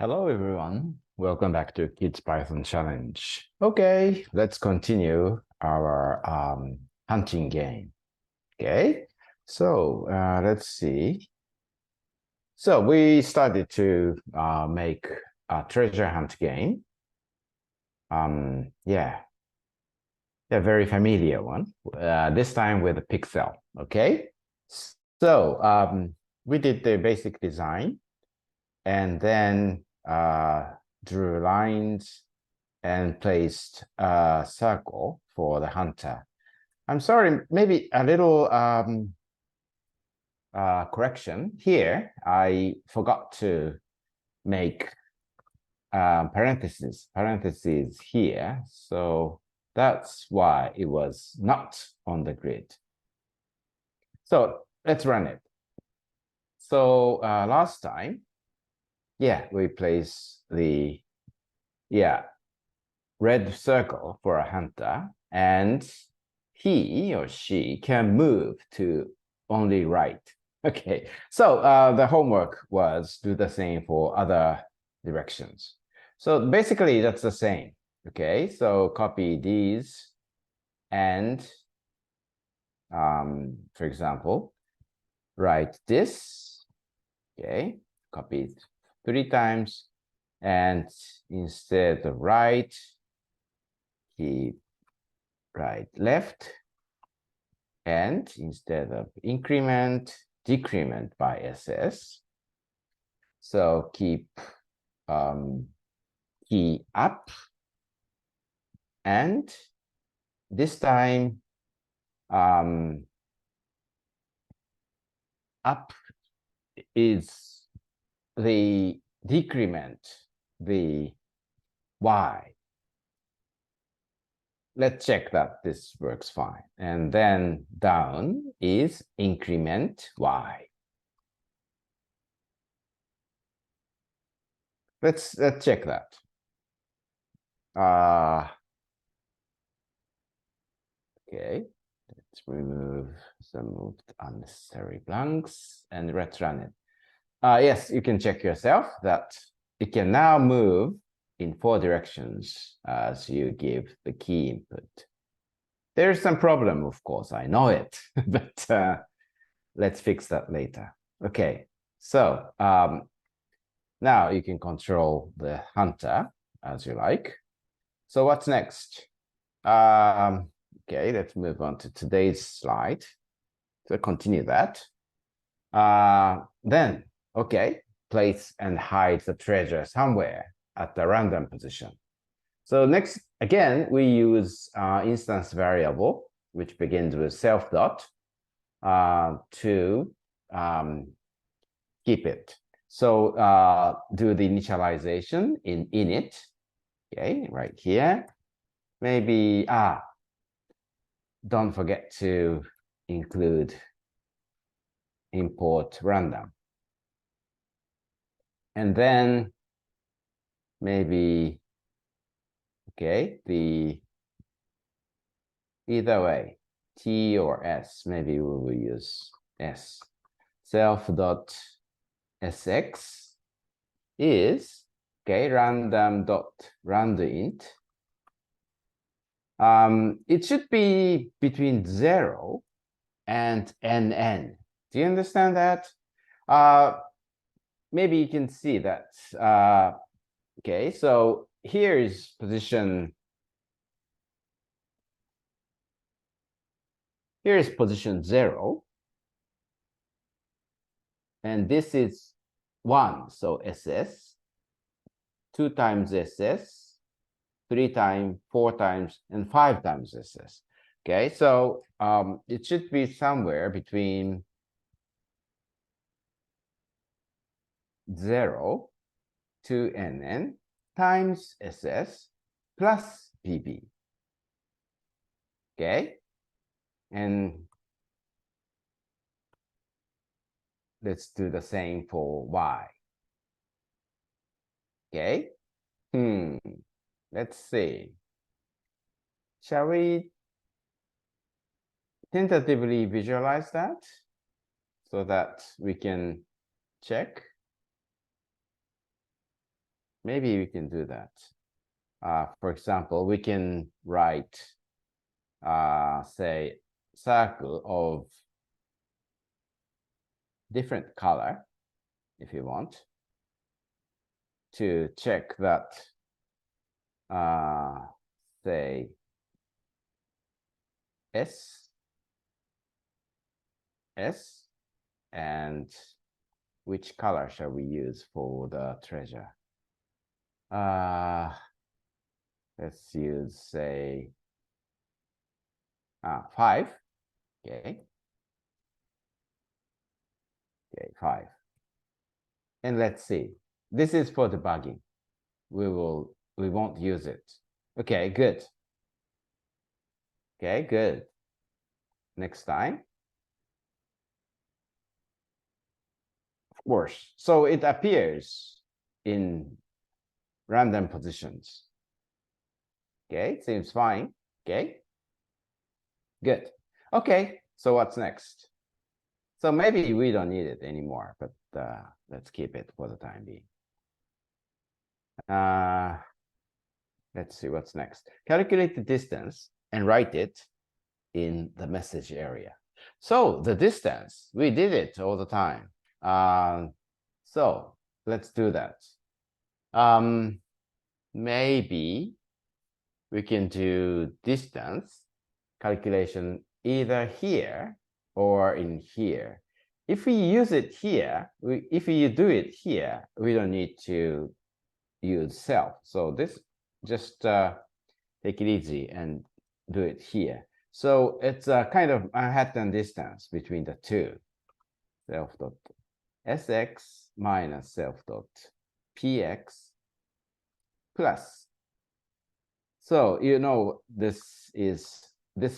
Hello, everyone. Welcome back to Kids Python Challenge. Okay, let's continue our hunting game. Okay, so let's see. So we started to make a treasure hunt game. Yeah, a very familiar one. This time with a pixel. Okay, so we did the basic design, and then drew lines and placed a circle for the hunter. I'm sorry, maybe a little correction here. I forgot to make parentheses here. So that's why it was not on the grid. So let's run it. So last time, we placed the red circle for a hunter, and he or she can move to only right. Okay, so the homework was do the same for other directions. So basically that's the same. Okay, so copy these and for example, write this. Okay, copy it 3 times, and instead of right, keep right left, and instead of increment, decrement by SS. So keep key up, and this time up is the decrement, the Y. Let's check that this works fine. And then down is increment Y. Let's check that. Okay, let's remove some unnecessary blanks and let's run it. Yes, you can check yourself that it can now move in 4 directions as you give the key input. There's some problem, of course, I know it, but let's fix that later. Okay, so now you can control the hunter as you like. So what's next? Okay, let's move on to today's slide. So continue that. Then, okay, place and hide the treasure somewhere at the random position. So next, again, we use instance variable, which begins with self dot to keep it. So do the initialization in init. Okay, right here. Maybe, don't forget to include import random. And then maybe, okay, either way, T or S, maybe we will use S. Self.sx is, okay, random.randomInt. It should be between 0 and NN. Do you understand that? Maybe you can see that. Okay, so here is position. Here is position 0. And this is 1, so SS. 2 times SS. 3 times, 4 times, and 5 times SS. Okay, so it should be somewhere between 0 to NN times SS plus PB. Okay, and let's do the same for Y. Okay, let's see. Shall we tentatively visualize that so that we can check? maybe we can do that. For example, we can write, say, circle of different color, if you want, to check that, say, S, and which color shall we use for the treasure? Let's use, say, 5. Okay. Okay, 5. And let's see. This is for debugging. We won't use it. Okay, good. Okay, good. Next time. Of course. So it appears in random positions. Okay, seems fine. Okay. Good. Okay, so what's next? So maybe we don't need it anymore, but let's keep it for the time being. Let's see what's next. Calculate the distance and write it in the message area. So the distance, we did it all the time. So let's do that. Maybe we can do distance calculation either here or in here. If we use it here, if you do it here, we don't need to use self. So this, just take it easy and do it here. So it's a kind of Manhattan distance between the two. Self dot sx minus self dot px plus. So you know this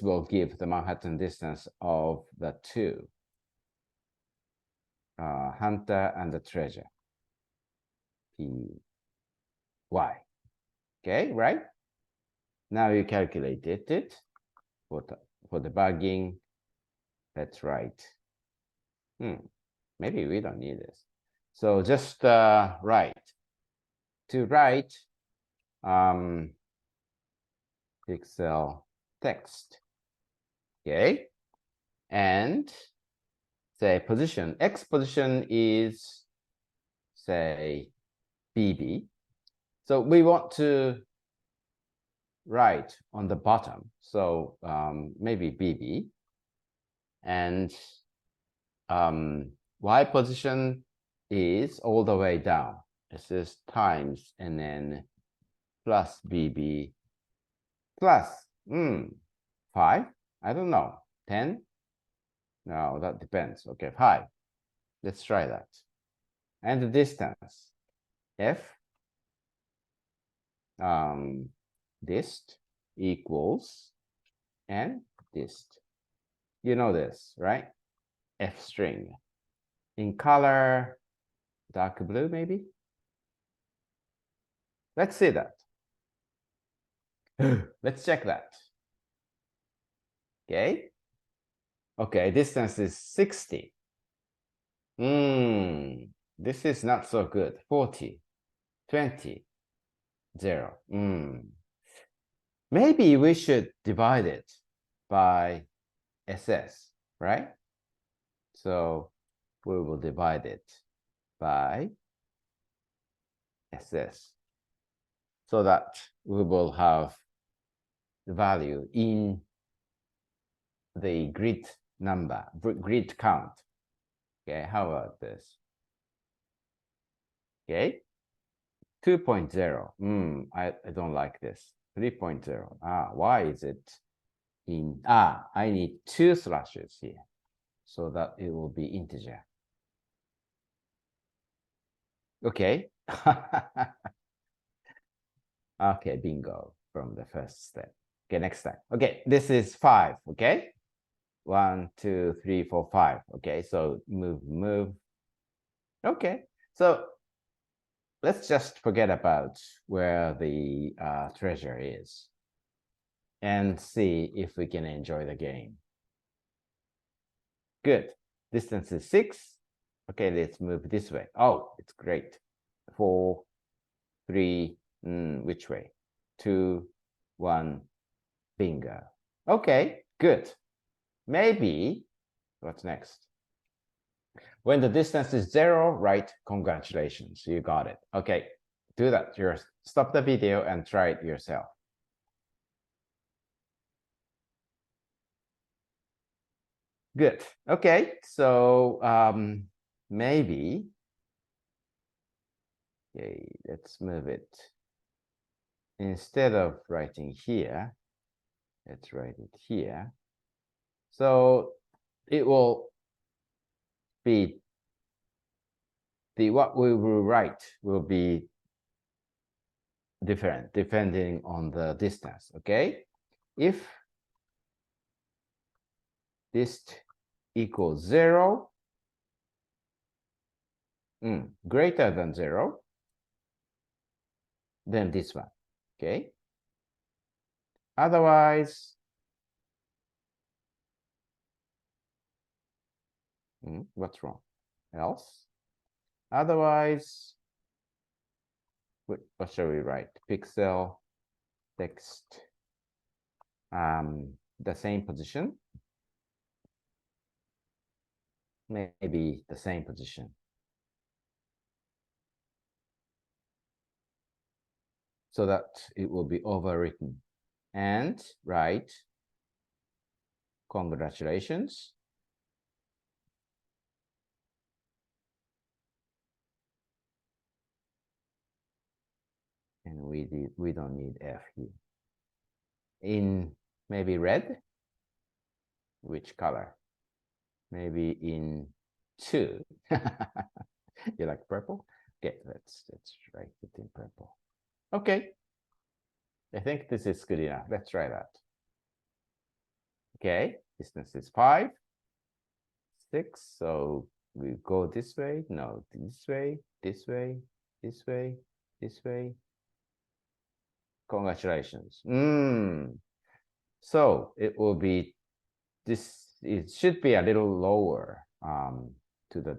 will give the Manhattan distance of the two, hunter and the treasure. Py. Okay, right? Now you calculated it for debugging. That's right. Maybe we don't need this. So just write. To write pixel text. Okay. And say position. X position is, say, BB. So we want to write on the bottom. So maybe BB. And Y position is all the way down. This is times and then plus BB plus 5. I don't know. 10? No, that depends. Okay, 5. Let's try that. And the distance, F dist equals and dist. You know this, right? F string. In color, dark blue, maybe? Let's see that. Let's check that. Okay. Okay, distance is 60. This is not so good. 40, 20, 0. Maybe we should divide it by SS, right? So we will divide it by SS so that we will have the value in the grid number, grid count. Okay, how about this? Okay, 2.0. I don't like this. 3.0. Why is it in? I need 2 slashes here so that it will be integer. Okay. Okay, bingo from the first step. Okay, next time. Okay, this is 5. Okay, 1, 2, 3, 4, 5. Okay, so move. Okay, so let's just forget about where the treasure is and see if we can enjoy the game. Good. Distance is 6. Okay, let's move this way. Oh, it's great. 4, 3, which way? 2, 1, bingo. Okay, good. Maybe, what's next? When the distance is 0, write congratulations, you got it. Okay, do that. Stop the video and try it yourself. Good. Okay, so maybe, okay, let's move it. Instead of writing here, let's write it here. So it will be what we will write will be different depending on the distance. Okay, if dist equals 0, greater than 0, then this one. Okay, otherwise, what's wrong? Else, otherwise, what shall we write? Pixel text, the same position, maybe the same position. So that it will be overwritten, and write congratulations. And we don't need F here. In maybe red, which color? Maybe in 2. You like purple? Okay, let's write it in purple. Okay, I think this is good enough. Let's try that. Okay, distance is 5, 6. So we go this way. No, this way, this way, this way, this way. Congratulations. So it will be this. It should be a little lower to the,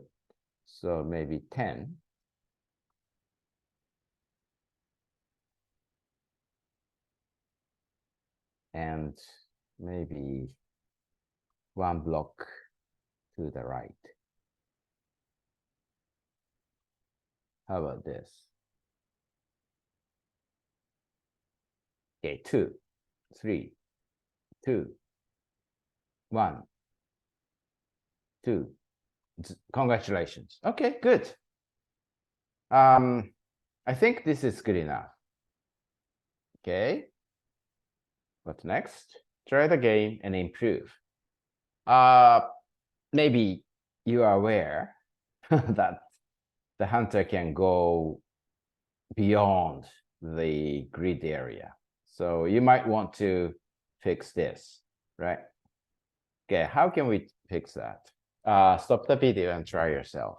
so maybe 10. And maybe 1 block to the right. How about this? Okay, 2, 3, 2, 1, 2. Congratulations. Okay, good. I think this is good enough. Okay. What's next? Try the game and improve. Maybe you are aware that the hunter can go beyond the grid area. So you might want to fix this, right? Okay, how can we fix that? Stop the video and try yourself.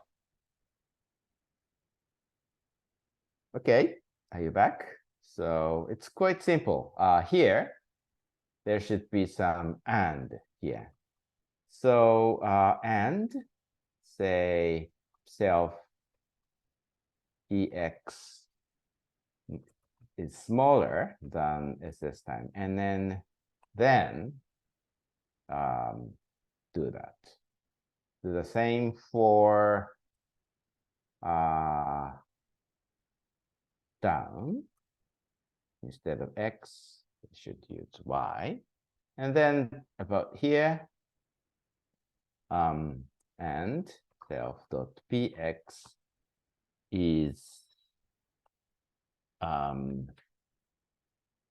Okay, are you back? So it's quite simple. Here, there should be some and here. So, and say self EX is smaller than SS time, and then do that. Do the same for down. Instead of X, we should use Y. And then about here, and self.px is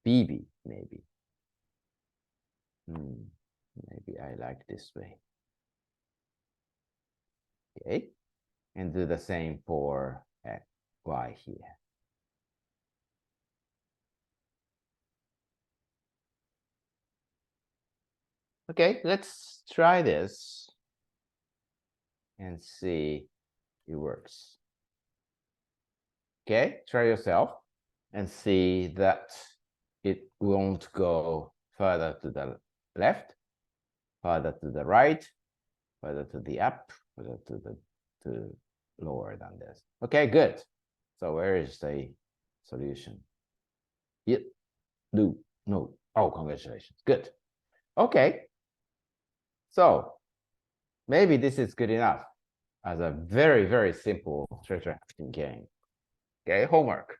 BB, maybe. Maybe I like this way. Okay, and do the same for Y here. Okay, let's try this and see if it works. Okay, try yourself and see that it won't go further to the left, further to the right, further to the up, further to lower than this. Okay, good. So where is the solution. Yep. Do. No. Oh, congratulations. Good. Okay. So maybe this is good enough as a very, very simple treasure hunting game. Okay, homework.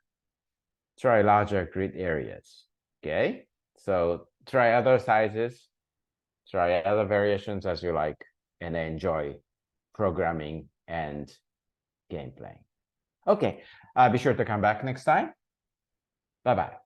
Try larger grid areas. Okay, so try other sizes, try other variations as you like, and enjoy programming and gameplay. Okay, be sure to come back next time. Bye-bye.